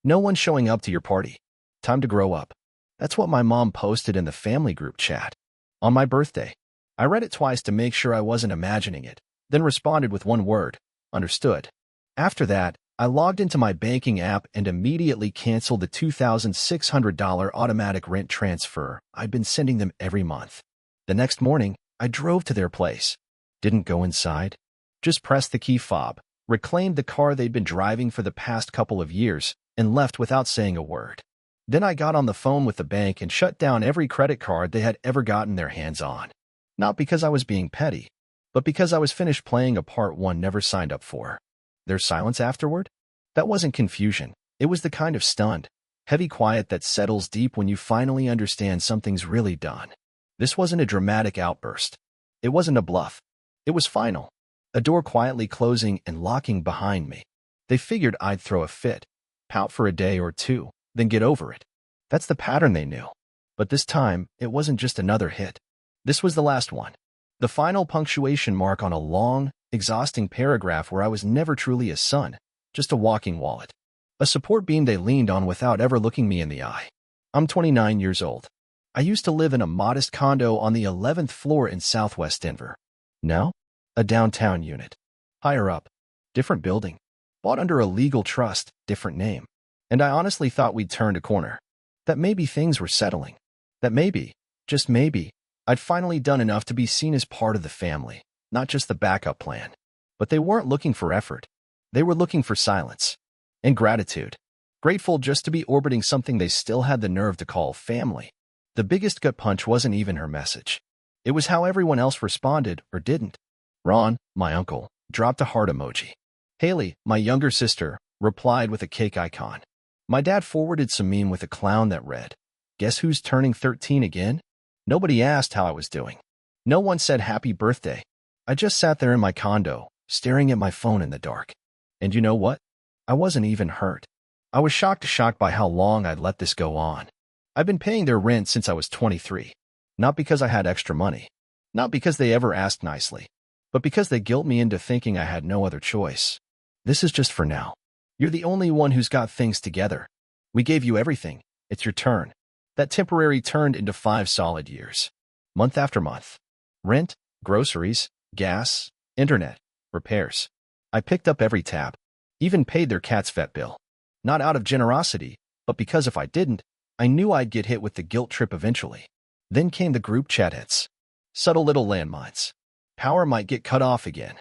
No one showing up to your party. Time to grow up. That's what my mom posted in the family group chat. On my birthday. I read it twice to make sure I wasn't imagining it, then responded with one word, understood. After that, I logged into my banking app and immediately canceled the $2,600 automatic rent transfer I'd been sending them every month. The next morning, I drove to their place. Didn't go inside. Just pressed the key fob, reclaimed the car they'd been driving for the past couple of years, and left without saying a word. Then I got on the phone with the bank and shut down every credit card they had ever gotten their hands on. Not because I was being petty, but because I was finished playing a part one never signed up for. Their silence afterward? That wasn't confusion. It was the kind of stunned, heavy quiet that settles deep when you finally understand something's really done. This wasn't a dramatic outburst. It wasn't a bluff. It was final. A door quietly closing and locking behind me. They figured I'd throw a fit, pout for a day or two, then get over it. That's the pattern they knew. But this time, it wasn't just another hit. This was the last one. The final punctuation mark on a long, exhausting paragraph where I was never truly a son, just a walking wallet. A support beam they leaned on without ever looking me in the eye. I'm 29 years old. I used to live in a modest condo on the 11th floor in Southwest Denver. Now, a downtown unit. Higher up, different building. Bought under a legal trust, different name. And I honestly thought we'd turned a corner. That maybe things were settling. That maybe, just maybe, I'd finally done enough to be seen as part of the family, not just the backup plan. But they weren't looking for effort. They were looking for silence. And gratitude. Grateful just to be orbiting something they still had the nerve to call family. The biggest gut punch wasn't even her message. It was how everyone else responded or didn't. Ron, my uncle, dropped a heart emoji. Haley, my younger sister, replied with a cake icon. My dad forwarded some meme with a clown that read, "Guess who's turning 13 again?" Nobody asked how I was doing. No one said happy birthday. I just sat there in my condo, staring at my phone in the dark. And you know what? I wasn't even hurt. I was shocked by how long I'd let this go on. I've been paying their rent since I was 23. Not because I had extra money. Not because they ever asked nicely. But because they guilt me into thinking I had no other choice. This is just for now. You're the only one who's got things together. We gave you everything. It's your turn. That temporary turned into 5 solid years. Month after month. Rent, groceries, gas, internet, repairs. I picked up every tab. Even paid their cat's vet bill. Not out of generosity, but because if I didn't, I knew I'd get hit with the guilt trip eventually. Then came the group chat hits. Subtle little landmines. Power might get cut off again.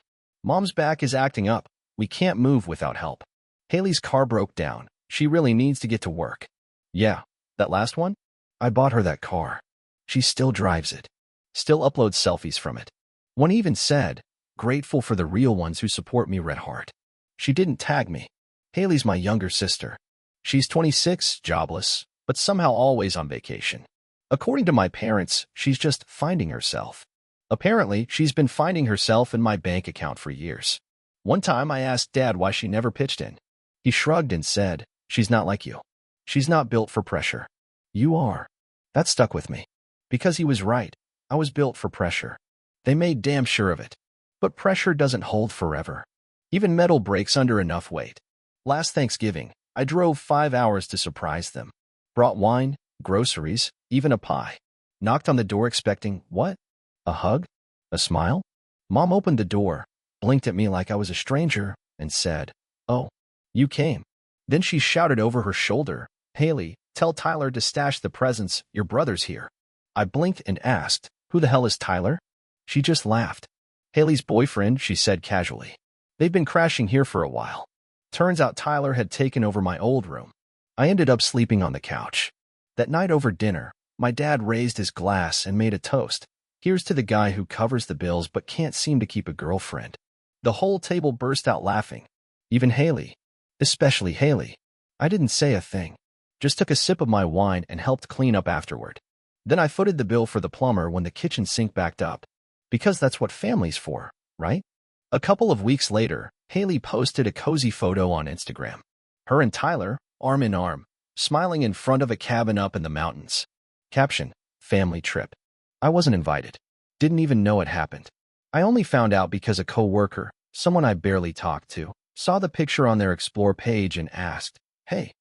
Mom's back is acting up. We can't move without help. Haley's car broke down. She really needs to get to work. Yeah, that last one? I bought her that car. She still drives it. Still uploads selfies from it. One even said, "Grateful for the real ones who support me, Red Heart." She didn't tag me. Haley's my younger sister. She's 26, jobless, but somehow always on vacation. According to my parents, she's just finding herself. Apparently, she's been finding herself in my bank account for years. One time I asked Dad why she never pitched in. He shrugged and said, "She's not like you. She's not built for pressure. You are." That stuck with me. Because he was right. I was built for pressure. They made damn sure of it. But pressure doesn't hold forever. Even metal breaks under enough weight. Last Thanksgiving, I drove 5 hours to surprise them. Brought wine, groceries, even a pie. Knocked on the door expecting, what? A hug? A smile? Mom opened the door, blinked at me like I was a stranger, and said, "Oh, you came." Then she shouted over her shoulder, "Haley, tell Tyler to stash the presents, your brother's here." I blinked and asked, "Who the hell is Tyler?" She just laughed. "Haley's boyfriend," she said casually. "They've been crashing here for a while." Turns out Tyler had taken over my old room. I ended up sleeping on the couch. That night over dinner, my dad raised his glass and made a toast. Here's to the guy who covers the bills but can't seem to keep a girlfriend. The whole table burst out laughing. Even Haley. Especially Haley. I didn't say a thing. Just took a sip of my wine and helped clean up afterward. Then I footed the bill for the plumber when the kitchen sink backed up. Because that's what family's for, right? A couple of weeks later, Haley posted a cozy photo on Instagram. Her and Tyler, arm in arm, smiling in front of a cabin up in the mountains. Caption, family trip. I wasn't invited. Didn't even know it happened. I only found out because a coworker, someone I barely talked to, saw the picture on their Explore page and asked, "Hey,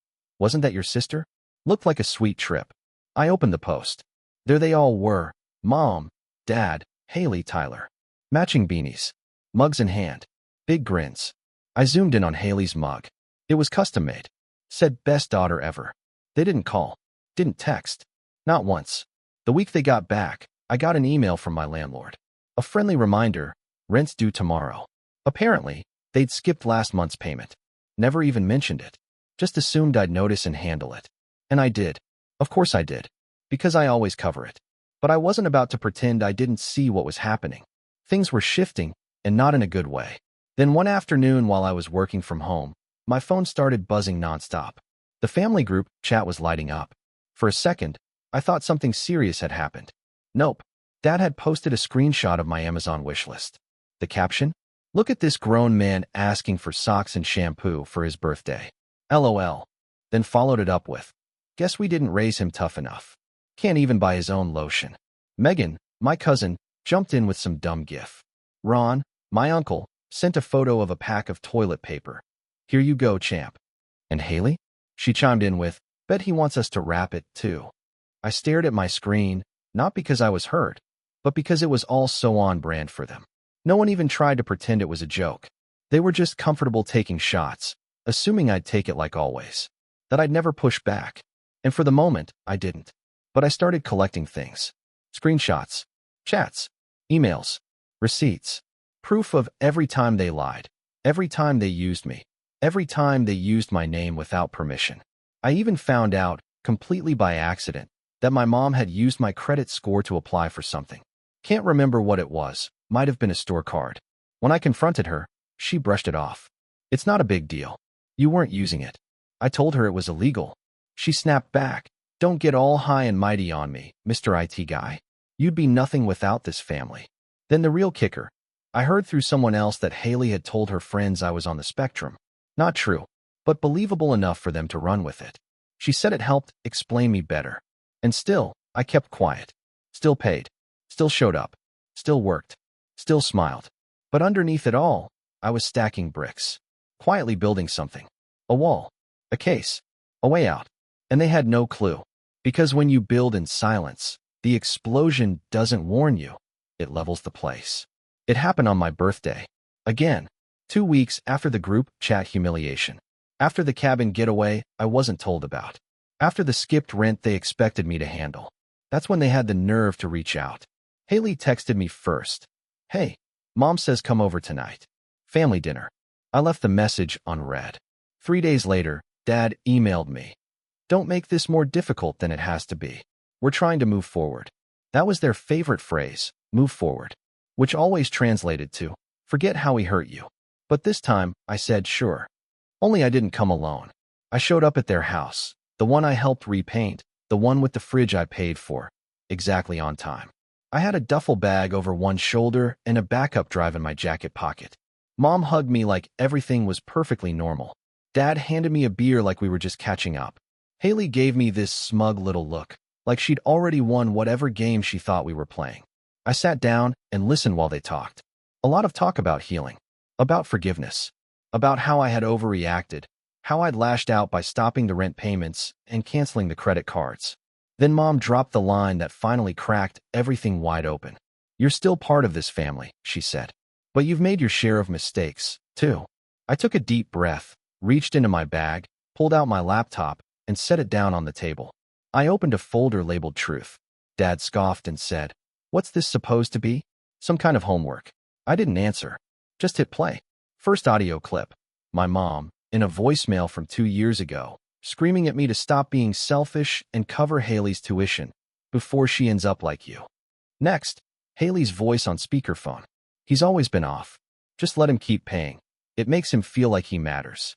Wasn't that your sister? Looked like a sweet trip. I opened the post. There they all were. Mom, Dad, Haley, Tyler. Matching beanies. Mugs in hand. Big grins. I zoomed in on Haley's mug. It was custom-made. Said best daughter ever. They didn't call. Didn't text. Not once. The week they got back, I got an email from my landlord. A friendly reminder, rent's due tomorrow. Apparently, they'd skipped last month's payment. Never even mentioned it. Just assumed I'd notice and handle it. And I did. Of course I did. Because I always cover it. But I wasn't about to pretend I didn't see what was happening. Things were shifting, and not in a good way. Then one afternoon while I was working from home, my phone started buzzing nonstop. The family group chat was lighting up. For a second, I thought something serious had happened. Nope. Dad had posted a screenshot of my Amazon wishlist. The caption? Look at this grown man asking for socks and shampoo for his birthday. LOL. Then followed it up with, guess we didn't raise him tough enough. Can't even buy his own lotion. Megan, my cousin, jumped in with some dumb gif. Ron, my uncle, sent a photo of a pack of toilet paper. Here you go, champ. And Haley? She chimed in with, bet he wants us to wrap it, too. I stared at my screen, not because I was hurt, but because it was all so on brand for them. No one even tried to pretend it was a joke. They were just comfortable taking shots, assuming I'd take it like always. That I'd never push back. And for the moment, I didn't. But I started collecting things. Screenshots, chats, emails, receipts, proof of every time they lied, every time they used me, every time they used my name without permission. I even found out, completely by accident, that my mom had used my credit score to apply for something. Can't remember what it was, might have been a store card. When I confronted her, she brushed it off. It's not a big deal. You weren't using it. I told her it was illegal. She snapped back. Don't get all high and mighty on me, Mr. IT guy. You'd be nothing without this family. Then the real kicker. I heard through someone else that Haley had told her friends I was on the spectrum. Not true, but believable enough for them to run with it. She said it helped explain me better. And still, I kept quiet. Still paid. Still showed up. Still worked. Still smiled. But underneath it all, I was stacking bricks. Quietly building something. A wall. A case. A way out. And they had no clue. Because when you build in silence, the explosion doesn't warn you. It levels the place. It happened on my birthday. Again. 2 weeks after the group chat humiliation. After the cabin getaway I wasn't told about. After the skipped rent they expected me to handle. That's when they had the nerve to reach out. Haley texted me first. Hey, Mom says come over tonight. Family dinner. I left the message unread. 3 days later, Dad emailed me. Don't make this more difficult than it has to be. We're trying to move forward. That was their favorite phrase, move forward. Which always translated to, forget how he hurt you. But this time, I said sure. Only I didn't come alone. I showed up at their house, the one I helped repaint, the one with the fridge I paid for, exactly on time. I had a duffel bag over one shoulder and a backup drive in my jacket pocket. Mom hugged me like everything was perfectly normal. Dad handed me a beer like we were just catching up. Haley gave me this smug little look, like she'd already won whatever game she thought we were playing. I sat down and listened while they talked. A lot of talk about healing, about forgiveness, about how I had overreacted, how I'd lashed out by stopping the rent payments and canceling the credit cards. Then Mom dropped the line that finally cracked everything wide open. You're still part of this family, she said. But you've made your share of mistakes, too. I took a deep breath, reached into my bag, pulled out my laptop, and set it down on the table. I opened a folder labeled Truth. Dad scoffed and said, What's this supposed to be? Some kind of homework. I didn't answer. Just hit play. First audio clip. My mom, in a voicemail from 2 years ago, screaming at me to stop being selfish and cover Haley's tuition before she ends up like you. Next, Haley's voice on speakerphone. He's always been off. Just let him keep paying. It makes him feel like he matters.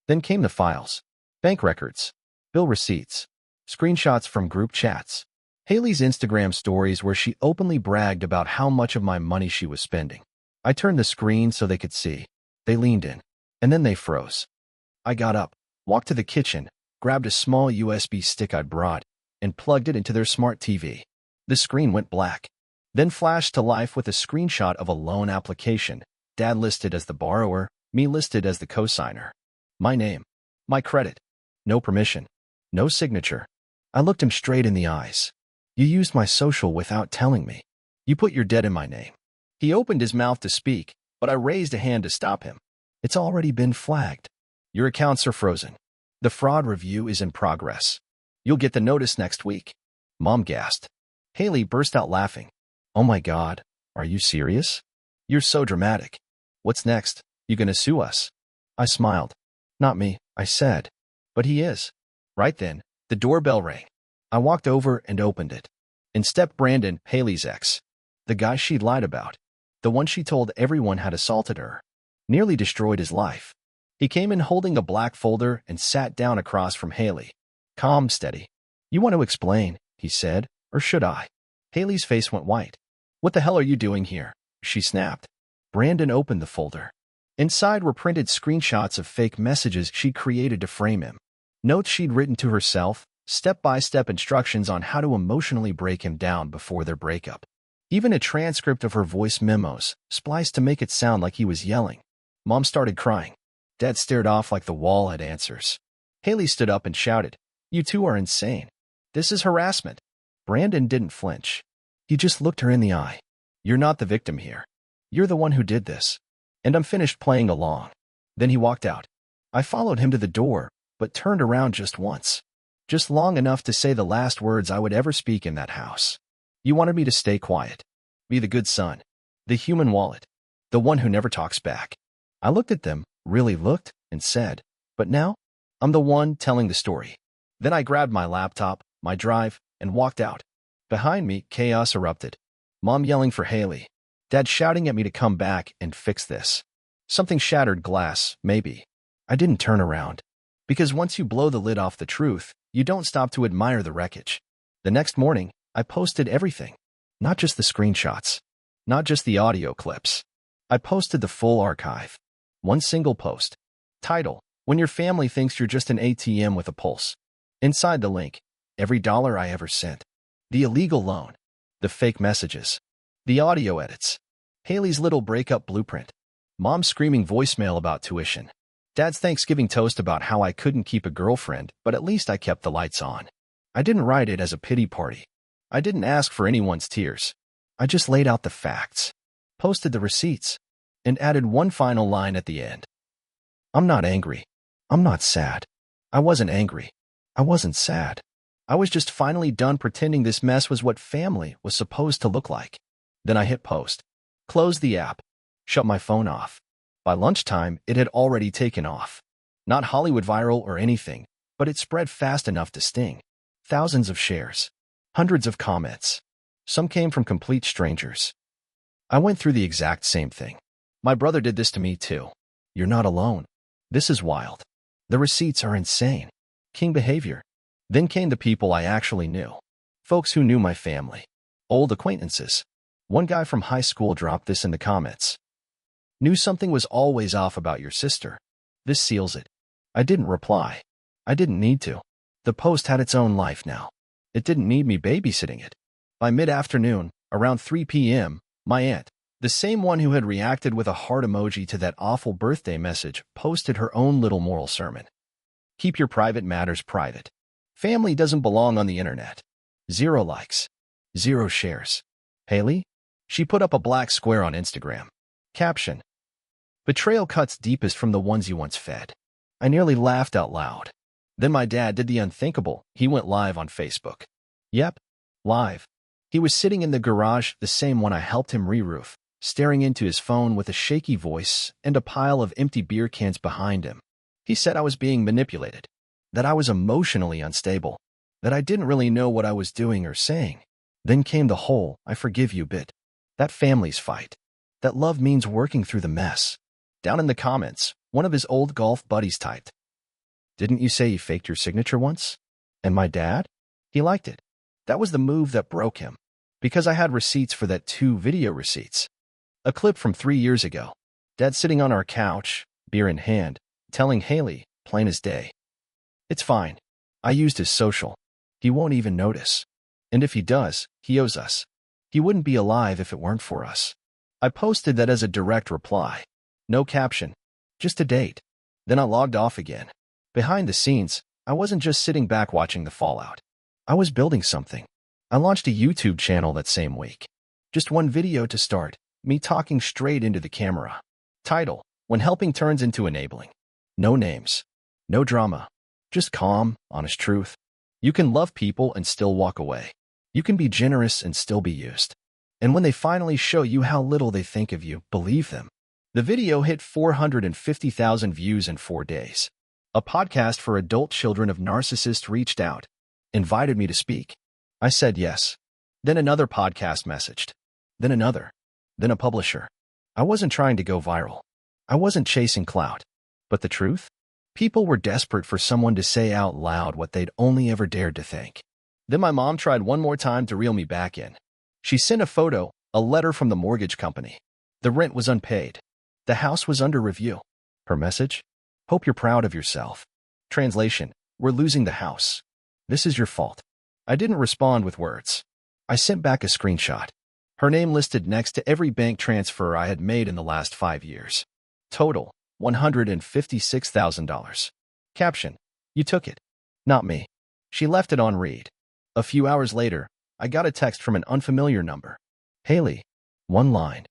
Then came the files. Bank records. Bill receipts. Screenshots from group chats. Haley's Instagram stories where she openly bragged about how much of my money she was spending. I turned the screen so they could see. They leaned in. And then they froze. I got up, walked to the kitchen, grabbed a small USB stick I'd brought, and plugged it into their smart TV. The screen went black. Then flashed to life with a screenshot of a loan application. Dad listed as the borrower, me listed as the cosigner. My name. My credit. No permission. No signature. I looked him straight in the eyes. You used my social without telling me. You put your debt in my name. He opened his mouth to speak, but I raised a hand to stop him. It's already been flagged. Your accounts are frozen. The fraud review is in progress. You'll get the notice next week. Mom gasped. Haley burst out laughing. Oh my God, are you serious? You're so dramatic. What's next? You gonna sue us? I smiled. Not me, I said. But he is. Right then, the doorbell rang. I walked over and opened it. In stepped Brandon, Haley's ex. The guy she'd lied about. The one she told everyone had assaulted her. Nearly destroyed his life. He came in holding a black folder and sat down across from Haley. Calm, steady. You want to explain, he said, or should I? Haley's face went white. What the hell are you doing here? She snapped. Brandon opened the folder. Inside were printed screenshots of fake messages she'd created to frame him. Notes she'd written to herself, step-by-step instructions on how to emotionally break him down before their breakup. Even a transcript of her voice memos, spliced to make it sound like he was yelling. Mom started crying. Dad stared off like the wall had answers. Haley stood up and shouted, You two are insane. This is harassment. Brandon didn't flinch. He just looked her in the eye. You're not the victim here. You're the one who did this. And I'm finished playing along. Then he walked out. I followed him to the door, but turned around just once. Just long enough to say the last words I would ever speak in that house. You wanted me to stay quiet. Be the good son. The human wallet. The one who never talks back. I looked at them, really looked, and said, But now, I'm the one telling the story. Then I grabbed my laptop, my drive, and walked out. Behind me, chaos erupted. Mom yelling for Haley. Dad shouting at me to come back and fix this. Something shattered glass, maybe. I didn't turn around. Because once you blow the lid off the truth, you don't stop to admire the wreckage. The next morning, I posted everything. Not just the screenshots. Not just the audio clips. I posted the full archive. One single post. Title, When Your Family Thinks You're Just an ATM with a Pulse. Inside the link, every dollar I ever sent. The illegal loan. The fake messages. The audio edits. Haley's little breakup blueprint. Mom's screaming voicemail about tuition. Dad's Thanksgiving toast about how I couldn't keep a girlfriend, but at least I kept the lights on. I didn't write it as a pity party. I didn't ask for anyone's tears. I just laid out the facts. Posted the receipts. And added one final line at the end. I'm not angry. I'm not sad. I wasn't angry. I wasn't sad. I was just finally done pretending this mess was what family was supposed to look like. Then I hit post. Closed the app. Shut my phone off. By lunchtime, it had already taken off. Not Hollywood viral or anything, but it spread fast enough to sting. Thousands of shares. Hundreds of comments. Some came from complete strangers. I went through the exact same thing. My brother did this to me too. You're not alone. This is wild. The receipts are insane. King behavior. Then came the people I actually knew. Folks who knew my family. Old acquaintances. One guy from high school dropped this in the comments. Knew something was always off about your sister. This seals it. I didn't reply. I didn't need to. The post had its own life now. It didn't need me babysitting it. By mid-afternoon, around 3 p.m., my aunt, the same one who had reacted with a heart emoji to that awful birthday message, posted her own little moral sermon. Keep your private matters private. Family doesn't belong on the internet. 0 likes. 0 shares. Haley? She put up a black square on Instagram. Caption. Betrayal cuts deepest from the ones you once fed. I nearly laughed out loud. Then my dad did the unthinkable. He went live on Facebook. Yep. Live. He was sitting in the garage, the same one I helped him re-roof, staring into his phone with a shaky voice and a pile of empty beer cans behind him. He said I was being manipulated, that I was emotionally unstable, that I didn't really know what I was doing or saying. Then came the whole I forgive you bit. That family's fight. That love means working through the mess. Down in the comments, one of his old golf buddies typed, Didn't you say you faked your signature once? And my dad? He liked it. That was the move that broke him. Because I had receipts for that 2 video receipts. A clip from 3 years ago. Dad sitting on our couch, beer in hand, telling Haley, plain as day. It's fine. I used his social. He won't even notice. And if he does, he owes us. He wouldn't be alive if it weren't for us. I posted that as a direct reply. No caption. Just a date. Then I logged off again. Behind the scenes, I wasn't just sitting back watching the fallout. I was building something. I launched a YouTube channel that same week. Just one video to start, me talking straight into the camera. Title: When Helping Turns into Enabling. No names. No drama. Just calm, honest truth. You can love people and still walk away. You can be generous and still be used. And when they finally show you how little they think of you, believe them. The video hit 450,000 views in 4 days. A podcast for adult children of narcissists reached out, invited me to speak. I said yes. Then another podcast messaged. Then another. Then a publisher. I wasn't trying to go viral. I wasn't chasing clout. But the truth? People were desperate for someone to say out loud what they'd only ever dared to think. Then my mom tried one more time to reel me back in. She sent a photo, a letter from the mortgage company. The rent was unpaid. The house was under review. Her message? Hope you're proud of yourself. Translation: We're losing the house. This is your fault. I didn't respond with words. I sent back a screenshot. Her name listed next to every bank transfer I had made in the last 5 years. Total: $156,000. Caption: You took it. Not me. She left it on read. A few hours later, I got a text from an unfamiliar number. Haley. One line.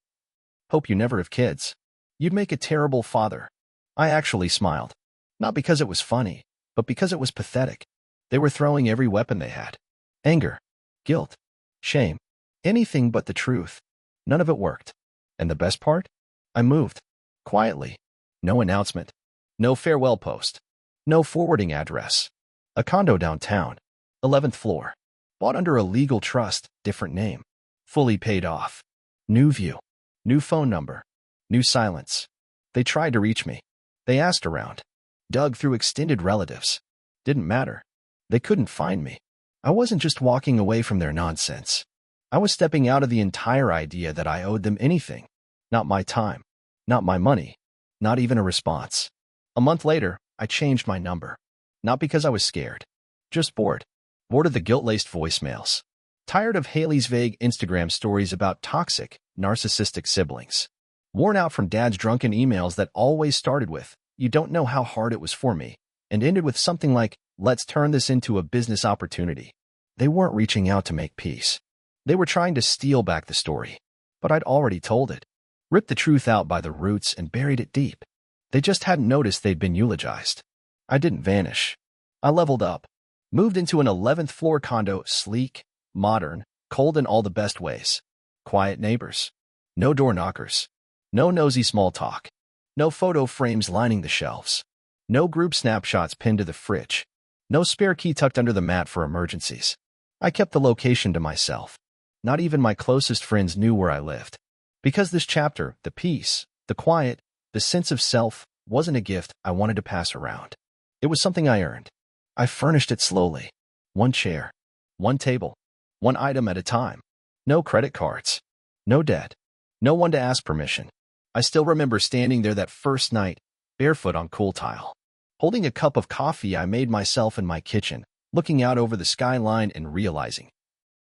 Hope you never have kids. You'd make a terrible father. I actually smiled. Not because it was funny, but because it was pathetic. They were throwing every weapon they had. Anger, guilt, shame, anything but the truth. None of it worked. And the best part? I moved. Quietly. No announcement. No farewell post. No forwarding address. A condo downtown. 11th floor. Bought under a legal trust, different name. Fully paid off. New view. New phone number. New silence. They tried to reach me. They asked around. Dug through extended relatives. Didn't matter. They couldn't find me. I wasn't just walking away from their nonsense. I was stepping out of the entire idea that I owed them anything. Not my time. Not my money. Not even a response. A month later, I changed my number. Not because I was scared. Just bored. Bored of the guilt-laced voicemails. Tired of Haley's vague Instagram stories about toxic, narcissistic siblings. Worn out from Dad's drunken emails that always started with, "You don't know how hard it was for me," and ended with something like, "Let's turn this into a business opportunity." They weren't reaching out to make peace. They were trying to steal back the story. But I'd already told it. Ripped the truth out by the roots and buried it deep. They just hadn't noticed they'd been eulogized. I didn't vanish. I leveled up. Moved into an 11th floor condo, sleek, modern, cold in all the best ways. Quiet neighbors. No door knockers. No nosy small talk. No photo frames lining the shelves. No group snapshots pinned to the fridge. No spare key tucked under the mat for emergencies. I kept the location to myself. Not even my closest friends knew where I lived. Because this chapter, the peace, the quiet, the sense of self, wasn't a gift I wanted to pass around. It was something I earned. I furnished it slowly. One chair. One table. One item at a time. No credit cards. No debt. No one to ask permission. I still remember standing there that first night, barefoot on cool tile. Holding a cup of coffee I made myself in my kitchen, looking out over the skyline and realizing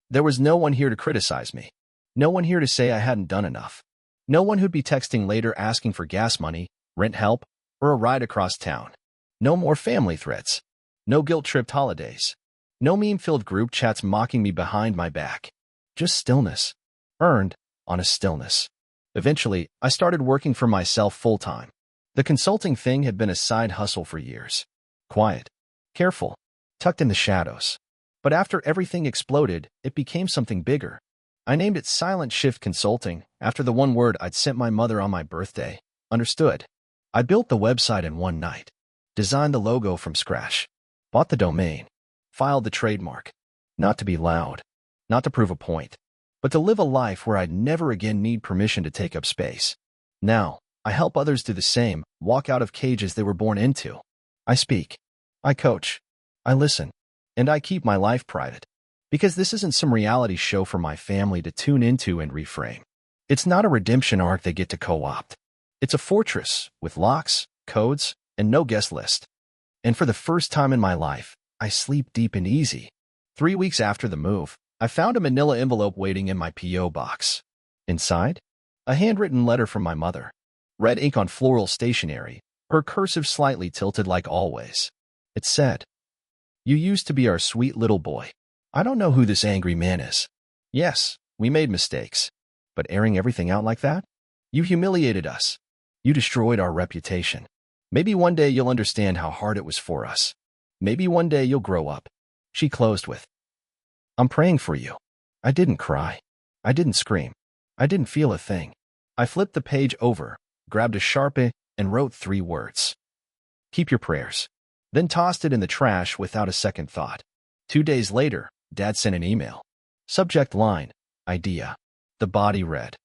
there was no one here to criticize me. No one here to say I hadn't done enough. No one who'd be texting later asking for gas money, rent help, or a ride across town. No more family threats. No guilt-tripped holidays. No meme-filled group chats mocking me behind my back. Just stillness. Earned, honest stillness. Eventually, I started working for myself full-time. The consulting thing had been a side hustle for years. Quiet. Careful. Tucked in the shadows. But after everything exploded, it became something bigger. I named it Silent Shift Consulting, after the one word I'd sent my mother on my birthday. Understood. I built the website in one night. Designed the logo from scratch. Bought the domain. Filed the trademark. Not to be loud. Not to prove a point. But to live a life where I'd never again need permission to take up space. Now, I help others do the same, walk out of cages they were born into. I speak. I coach. I listen. And I keep my life private. Because this isn't some reality show for my family to tune into and reframe. It's not a redemption arc they get to co-opt. It's a fortress with locks, codes, and no guest list. And for the first time in my life, I sleep deep and easy. 3 weeks after the move, I found a manila envelope waiting in my P.O. box. Inside, a handwritten letter from my mother. Red ink on floral stationery, her cursive slightly tilted like always. It said, You used to be our sweet little boy. I don't know who this angry man is. Yes, we made mistakes. But airing everything out like that? You humiliated us. You destroyed our reputation. Maybe one day you'll understand how hard it was for us. Maybe one day you'll grow up. She closed with, I'm praying for you. I didn't cry. I didn't scream. I didn't feel a thing. I flipped the page over, grabbed a Sharpie, and wrote 3 words. Keep your prayers. Then tossed it in the trash without a second thought. 2 days later, Dad sent an email. Subject line, idea. The body read,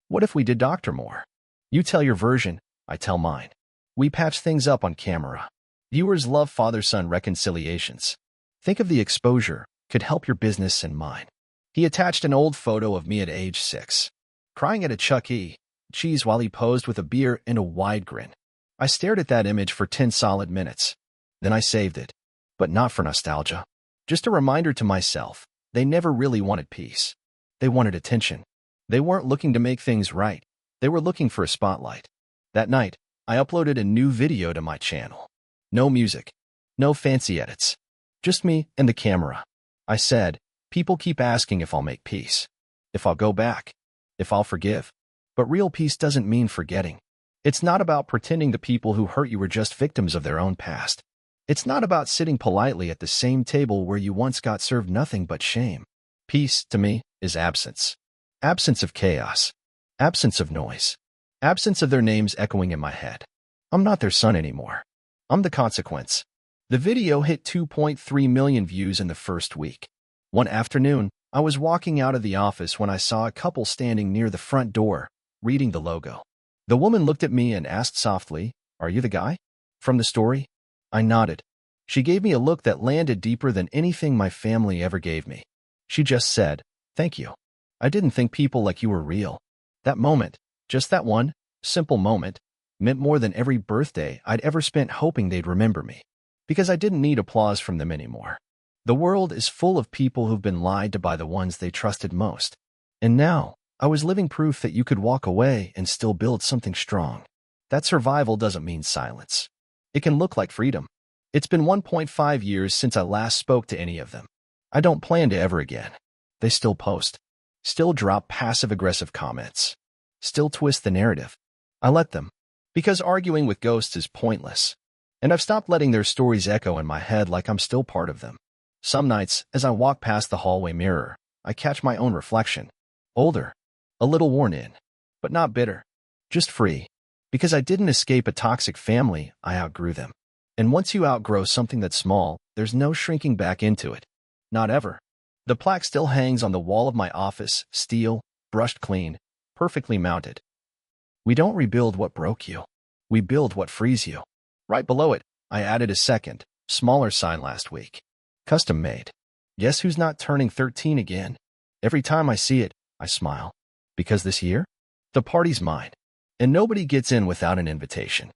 what if we did Dr. Moore? You tell your version, I tell mine. We patch things up on camera. Viewers love father-son reconciliations. Think of the exposure, could help your business and mine. He attached an old photo of me at age 6, crying at a Chuck E. Cheese while he posed with a beer and a wide grin. I stared at that image for 10 solid minutes. Then I saved it. But not for nostalgia. Just a reminder to myself, they never really wanted peace. They wanted attention. They weren't looking to make things right. They were looking for a spotlight. That night, I uploaded a new video to my channel. No music. No fancy edits. Just me and the camera. I said, people keep asking if I'll make peace. If I'll go back. If I'll forgive. But real peace doesn't mean forgetting. It's not about pretending the people who hurt you were just victims of their own past. It's not about sitting politely at the same table where you once got served nothing but shame. Peace, to me, is absence. Absence of chaos. Absence of noise. Absence of their names echoing in my head. I'm not their son anymore. I'm the consequence. The video hit 2.3 million views in the first week. One afternoon, I was walking out of the office when I saw a couple standing near the front door, reading the logo. The woman looked at me and asked softly, are you the guy from the story? I nodded. She gave me a look that landed deeper than anything my family ever gave me. She just said, thank you. I didn't think people like you were real. That moment, just that one, simple moment, meant more than every birthday I'd ever spent hoping they'd remember me. Because I didn't need applause from them anymore. The world is full of people who've been lied to by the ones they trusted most. And now, I was living proof that you could walk away and still build something strong. That survival doesn't mean silence. It can look like freedom. It's been 1.5 years since I last spoke to any of them. I don't plan to ever again. They still post. Still drop passive-aggressive comments. Still twist the narrative. I let them. Because arguing with ghosts is pointless. And I've stopped letting their stories echo in my head like I'm still part of them. Some nights, as I walk past the hallway mirror, I catch my own reflection. Older. A little worn in. But not bitter. Just free. Because I didn't escape a toxic family, I outgrew them. And once you outgrow something that's small, there's no shrinking back into it. Not ever. The plaque still hangs on the wall of my office, steel, brushed clean, perfectly mounted. We don't rebuild what broke you. We build what frees you. Right below it, I added a second, smaller sign last week. Custom made. Guess who's not turning 13 again? Every time I see it, I smile. Because this year, the party's mine. And nobody gets in without an invitation.